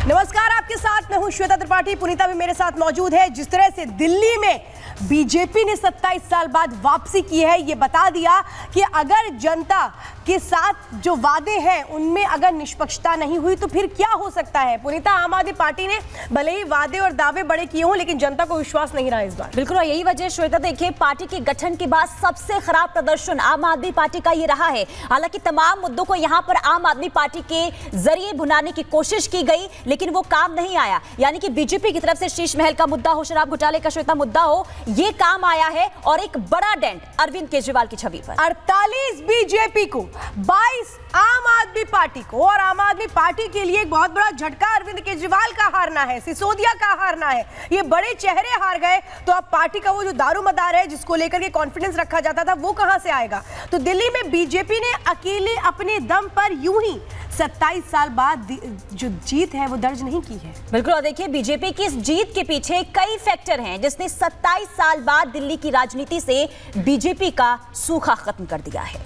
नमस्कार, आपके साथ मैं हूं श्वेता त्रिपाठी। पुनीता भी मेरे साथ मौजूद है। जिस तरह से दिल्ली में बीजेपी ने 27 साल बाद वापसी की है, ये बता दिया कि अगर जनता के साथ जो वादे हैं उनमें अगर निष्पक्षता नहीं हुई तो फिर क्या हो सकता है। पुनीता, आम आदमी पार्टी ने भले ही वादे और दावे बड़े किए हों, लेकिन जनता को विश्वास नहीं रहा इस बार। बिल्कुल, और यही वजह श्वेता, देखिए पार्टी के गठन के बाद सबसे खराब प्रदर्शन आम आदमी पार्टी का ये रहा है। हालांकि तमाम मुद्दों को यहाँ पर आम आदमी पार्टी के जरिए भुनाने की कोशिश की गई, लेकिन वो काम नहीं आया। यानी कि बीजेपी की तरफ से शीश महल का मुद्दा हो, शराब घोटाले का श्वेता मुद्दा हो, ये काम आया है और एक बड़ा डेंट अरविंद केजरीवाल की छवि पर। 48 बीजेपी को, 22 आम आदमी पार्टी को, और आम आदमी पार्टी के लिए एक बहुत बड़ा झटका अरविंद केजरीवाल का हारना है, सिसोदिया का हारना है। ये बड़े चेहरे हार गए तो अब पार्टी का वो जो दारोमदार है जिसको लेकर के कॉन्फिडेंस रखा जाता था, वो कहां से आएगा। तो दिल्ली में बीजेपी ने अकेले अपने दम पर यूं ही 27 साल बाद जो जीत है वो दर्ज नहीं की है। बिल्कुल, और देखिए बीजेपी की इस जीत के पीछे कई फैक्टर हैं जिसने 27 साल बाद दिल्ली की राजनीति से बीजेपी का सूखा खत्म कर दिया है।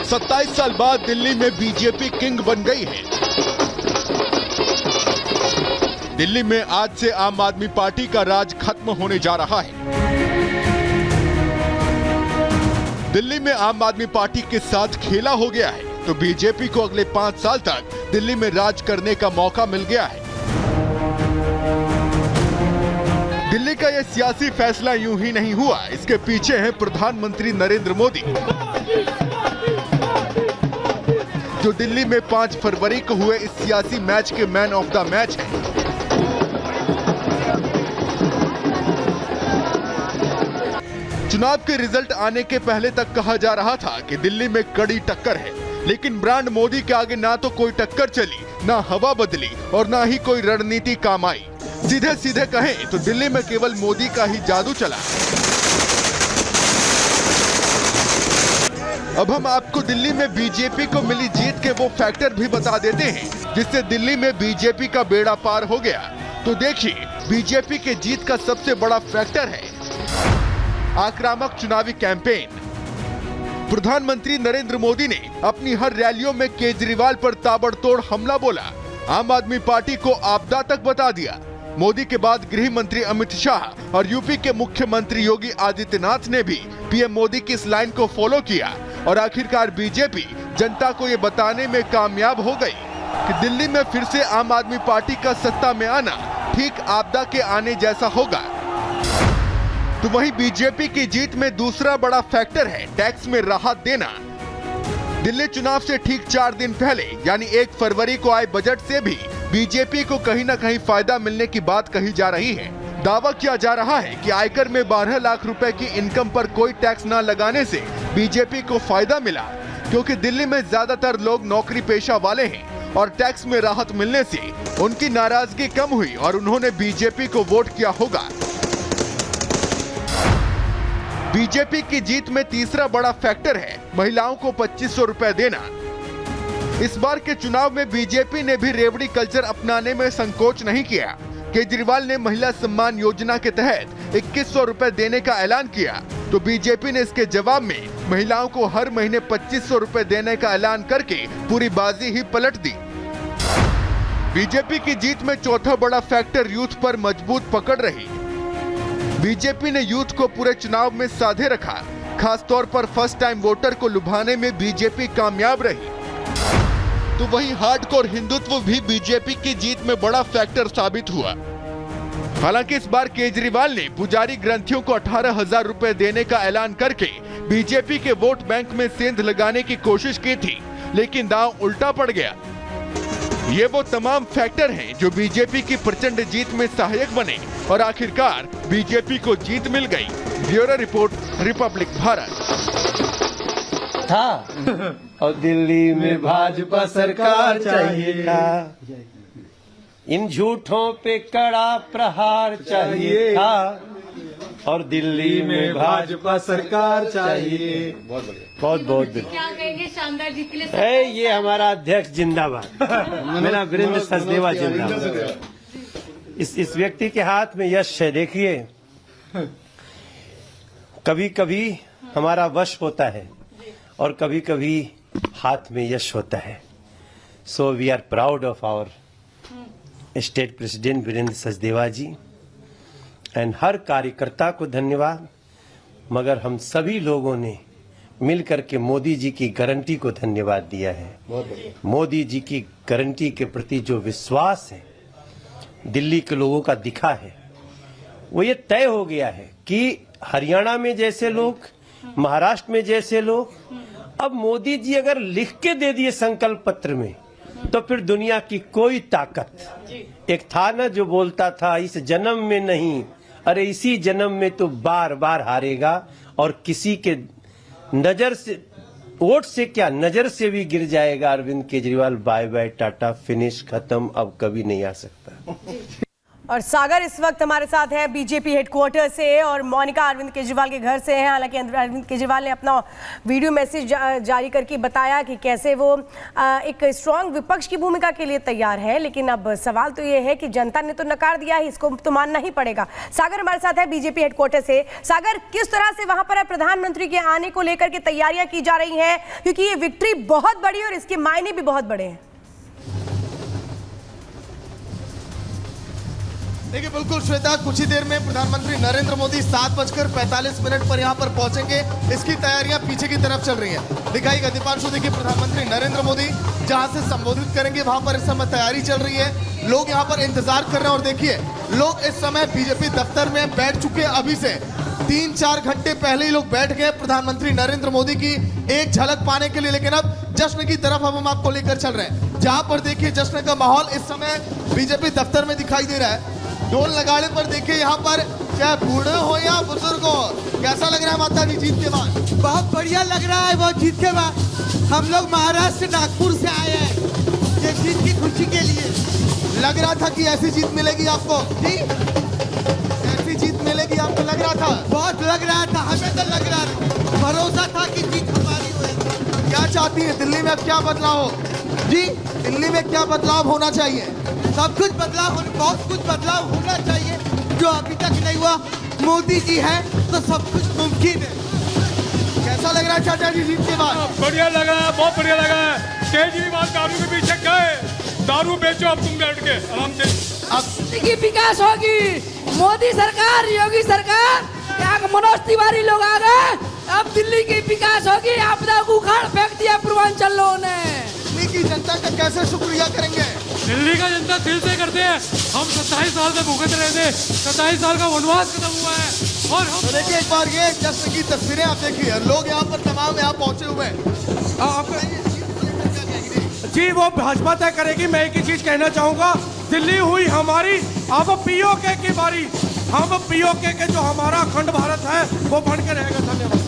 सत्ताईस साल बाद दिल्ली में बीजेपी किंग बन गई है। दिल्ली में आज से आम आदमी पार्टी का राज खत्म होने जा रहा है। दिल्ली में आम आदमी पार्टी के साथ खेला हो गया है तो बीजेपी को अगले 5 साल तक दिल्ली में राज करने का मौका मिल गया है। दिल्ली का यह सियासी फैसला यूं ही नहीं हुआ, इसके पीछे है प्रधानमंत्री नरेंद्र मोदी, जो दिल्ली में 5 फरवरी को हुए इस सियासी मैच के मैन ऑफ द मैच हैं। चुनाव के रिजल्ट आने के पहले तक कहा जा रहा था कि दिल्ली में कड़ी टक्कर है, लेकिन ब्रांड मोदी के आगे ना तो कोई टक्कर चली, ना हवा बदली और ना ही कोई रणनीति काम आई। सीधे सीधे कहें तो दिल्ली में केवल मोदी का ही जादू चला। अब हम आपको दिल्ली में बीजेपी को मिली जीत के वो फैक्टर भी बता देते हैं जिससे दिल्ली में बीजेपी का बेड़ा पार हो गया। तो देखिए, बीजेपी के जीत का सबसे बड़ा फैक्टर है आक्रामक चुनावी कैंपेन। प्रधानमंत्री नरेंद्र मोदी ने अपनी हर रैलियों में केजरीवाल पर ताबड़तोड़ हमला बोला, आम आदमी पार्टी को आपदा तक बता दिया। मोदी के बाद गृह मंत्री अमित शाह और यूपी के मुख्यमंत्री योगी आदित्यनाथ ने भी पीएम मोदी की इस लाइन को फॉलो किया और आखिरकार बीजेपी जनता को ये बताने में कामयाब हो गई कि दिल्ली में फिर से आम आदमी पार्टी का सत्ता में आना ठीक आपदा के आने जैसा होगा। तो वहीं बीजेपी की जीत में दूसरा बड़ा फैक्टर है टैक्स में राहत देना। दिल्ली चुनाव से ठीक 4 दिन पहले यानी 1 फरवरी को आए बजट से भी बीजेपी को कहीं न कहीं फायदा मिलने की बात कही जा रही है। दावा किया जा रहा है कि आयकर में 12 लाख रुपए की इनकम पर कोई टैक्स न लगाने से बीजेपी को फायदा मिला, क्योंकि दिल्ली में ज्यादातर लोग नौकरी पेशा वाले हैं और टैक्स में राहत मिलने से उनकी नाराजगी कम हुई और उन्होंने बीजेपी को वोट किया होगा। बीजेपी की जीत में तीसरा बड़ा फैक्टर है महिलाओं को 2500 रुपए देना। इस बार के चुनाव में बीजेपी ने भी रेवड़ी कल्चर अपनाने में संकोच नहीं किया। केजरीवाल ने महिला सम्मान योजना के तहत 2100 रुपए देने का ऐलान किया तो बीजेपी ने इसके जवाब में महिलाओं को हर महीने 2500 रुपए देने का ऐलान करके पूरी बाजी ही पलट दी। बीजेपी की जीत में चौथा बड़ा फैक्टर यूथ पर मजबूत पकड़ रही। बीजेपी ने यूथ को पूरे चुनाव में साधे रखा, खास तौर पर फर्स्ट टाइम वोटर को लुभाने में बीजेपी कामयाब रही। तो वहीं हार्डकोर हिंदुत्व भी बीजेपी की जीत में बड़ा फैक्टर साबित हुआ। हालांकि इस बार केजरीवाल ने पुजारी ग्रंथियों को 18,000 रुपए देने का ऐलान करके बीजेपी के वोट बैंक में सेंध लगाने की कोशिश की थी, लेकिन दांव उल्टा पड़ गया। ये वो तमाम फैक्टर हैं जो बीजेपी की प्रचंड जीत में सहायक बने और आखिरकार बीजेपी को जीत मिल गई। Bureau report, Republic Bharat. था और दिल्ली में भाजपा सरकार चाहिए, इन झूठों पे कड़ा प्रहार चाहिए था और दिल्ली में भाजपा सरकार चाहिए। बहुत बहुत क्या कहेंगे शानदार जीत के लिए? ये हमारा अध्यक्ष जिंदाबाद, मेरा वीरेंद्र सचदेवा जिंदाबाद। इस व्यक्ति के हाथ में यश है, देखिए कभी कभी हमारा वश होता है और कभी कभी हाथ में यश होता है. So we are proud of our state president Virendra Sachdeva ji and हर कार्यकर्ता को धन्यवाद. मगर हम सभी लोगों ने मिलकर के मोदी जी की गारंटी को धन्यवाद दिया है. मोदी जी की गारंटी के प्रति जो विश्वास है दिल्ली के लोगों का दिखा है, वो ये तय हो गया है कि हरियाणा में जैसे लोग, महाराष्ट्र में जैसे लोग, अब मोदी जी अगर लिख के दे दिए संकल्प पत्र में, तो फिर दुनिया की कोई ताकत, एक था ना जो बोलता था इस जन्म में नहीं, अरे इसी जन्म में तो बार बार हारेगा और किसी के नजर से, वोट से क्या नजर से भी गिर जाएगा. Arvind Kejriwal bye bye tata, finish, खत्म, अब कभी नहीं आ सकता. और सागर इस वक्त हमारे साथ है बीजेपी हेडक्वार्टर से और मोनिका अरविंद केजरीवाल के घर से हैं. हालांकि अरविंद केजरीवाल ने अपना वीडियो मैसेज जारी करके बताया कि कैसे वो एक स्ट्रांग विपक्ष की भूमिका के लिए तैयार है, लेकिन अब सवाल तो ये है कि जनता ने तो नकार दिया है, इसको तो मानना ही पड़ेगा. सागर हमारे साथ है बीजेपी हेडक्वार्टर से. सागर, किस तरह से वहां पर प्रधानमंत्री के आने को लेकर के तैयारियां की जा रही हैं, क्योंकि ये विक्ट्री बहुत बड़ी और इसके मायने भी बहुत बड़े हैं. देखिए बिल्कुल श्वेता, कुछ ही देर में प्रधानमंत्री नरेंद्र मोदी 7:45 पर यहाँ पर पहुंचेंगे. इसकी तैयारियां पीछे की तरफ चल रही हैं. दिखाई दीपांशु, देखिए प्रधानमंत्री नरेंद्र मोदी जहां से संबोधित करेंगे वहां पर इस समय तैयारी चल रही है. लोग यहाँ पर इंतजार कर रहे हैं और देखिए लोग इस समय बीजेपी दफ्तर में बैठ चुके हैं. अभी से 3-4 घंटे पहले ही लोग बैठ गए प्रधानमंत्री नरेंद्र मोदी की एक झलक पाने के लिए. लेकिन अब जश्न की तरफ अब हम आपको लेकर चल रहे हैं, जहां पर देखिए जश्न का माहौल इस समय बीजेपी दफ्तर में दिखाई दे रहा है. ढोल नगाड़े पर देखिए यहाँ पर, चाहे बूढ़े हो या बुजुर्ग हो, कैसा लग रहा है माता जी जीत के बाद? बहुत बढ़िया लग रहा है. वो जीत के बाद हम लोग महाराष्ट्र नागपुर से आए हैं ये जीत की खुशी के लिए. लग रहा था कि ऐसी जीत मिलेगी आपको? जी, ऐसी जीत मिलेगी आपको लग रहा था? बहुत लग रहा था, हमें तो लग रहा था, भरोसा था कि जीत हमारी होगी. क्या चाहती है दिल्ली में, अब क्या बदलाव हो? जी, दिल्ली में क्या बदलाव होना चाहिए? सब कुछ बदलाव, बहुत कुछ बदलाव होना चाहिए जो अभी तक नहीं हुआ. मोदी जी है तो सब कुछ मुमकिन है. कैसा लग रहा है चाचा जी जीत के बाद? बढ़िया लगा है, बहुत बढ़िया लगा है. केजरीवाल दारू के पीछे गए, दारू बेचो अब तुम बैठ के आराम से. अब की विकास होगी. मोदी सरकार, योगी सरकार, यहाँ मनोज तिवारी लोग आ गए, अब दिल्ली की विकास होगी. आपदा को उखाड़ फेंक दिया पूर्वांचल लोगों ने. दिल्ली की जनता का कैसे शुक्रिया करेंगे? दिल्ली का जनता दिल से करते हैं. हम 27 साल से भूखे रहे थे, 27 साल का वनवास खत्म हुआ है और हम तो देखिए एक बार ये जश्न की तस्वीरें आप देखिए, लोग यहाँ पर तमाम यहाँ पहुंचे हुए हैं. जी वो भाजपा तय करेगी. मैं एक ही चीज कहना चाहूंगा, दिल्ली हुई हमारी, अब पीओके की बारी. हम पीओके के जो हमारा अखंड भारत है वो बन के रहेगा. धन्यवाद.